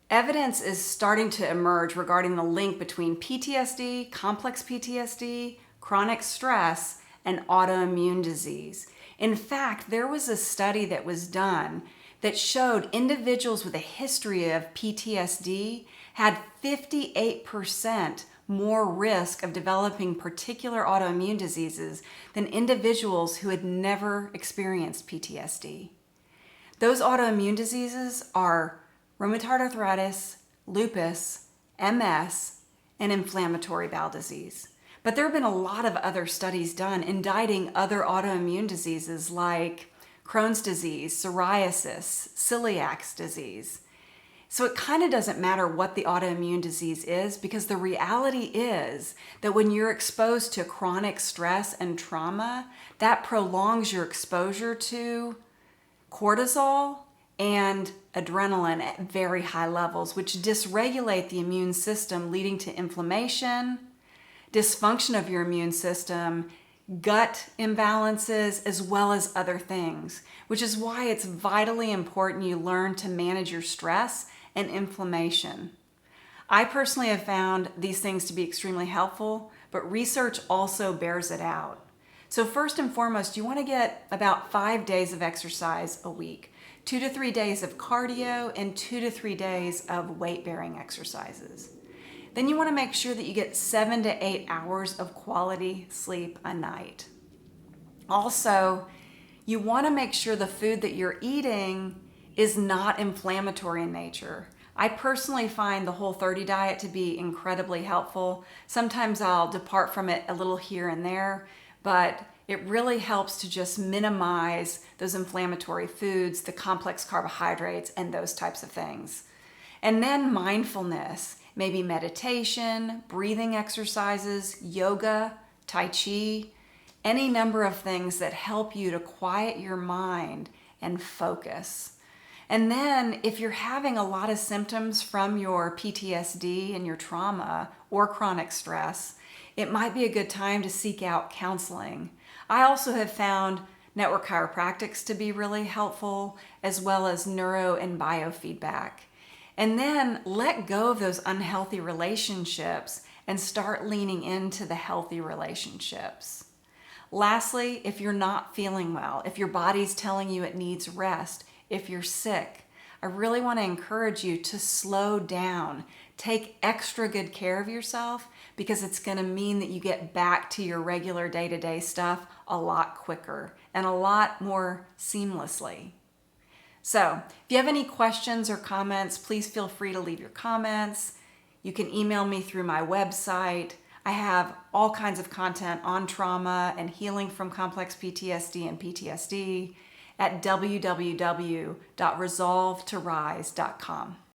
Evidence is starting to emerge regarding the link between PTSD, complex PTSD, chronic stress, and autoimmune disease. In fact, there was a study that was done that showed individuals with a history of PTSD had 58% more risk of developing particular autoimmune diseases than individuals who had never experienced PTSD. Those autoimmune diseases are rheumatoid arthritis, lupus, MS, and inflammatory bowel disease. But there have been a lot of other studies done indicting other autoimmune diseases like Crohn's disease, psoriasis, celiac disease. So it kind of doesn't matter what the autoimmune disease is, because the reality is that when you're exposed to chronic stress and trauma, that prolongs your exposure to cortisol and adrenaline at very high levels, which dysregulate the immune system, leading to inflammation, dysfunction of your immune system, gut imbalances, as well as other things, which is why it's vitally important you learn to manage your stress and inflammation. I personally have found these things to be extremely helpful, but research also bears it out. So first and foremost, you want to get about 5 days of exercise a week, 2 to 3 days of cardio, and 2 to 3 days of weight-bearing exercises. Then you want to make sure that you get 7 to 8 hours of quality sleep a night. Also, you want to make sure the food that you're eating is not inflammatory in nature. I personally find the Whole30 diet to be incredibly helpful. Sometimes I'll depart from it a little here and there, but it really helps to just minimize those inflammatory foods, the complex carbohydrates, and those types of things. And then mindfulness, maybe meditation, breathing exercises, yoga, tai chi, any number of things that help you to quiet your mind and focus. And then if you're having a lot of symptoms from your PTSD and your trauma or chronic stress, it might be a good time to seek out counseling. I also have found network chiropractics to be really helpful, as well as neuro and biofeedback. And then let go of those unhealthy relationships and start leaning into the healthy relationships. Lastly, if you're not feeling well, if your body's telling you it needs rest, if you're sick, I really want to encourage you to slow down. Take extra good care of yourself, because it's going to mean that you get back to your regular day-to-day stuff a lot quicker and a lot more seamlessly. So if you have any questions or comments, please feel free to leave your comments. You can email me through my website. I have all kinds of content on trauma and healing from complex PTSD and PTSD at www.resolvetorise.com.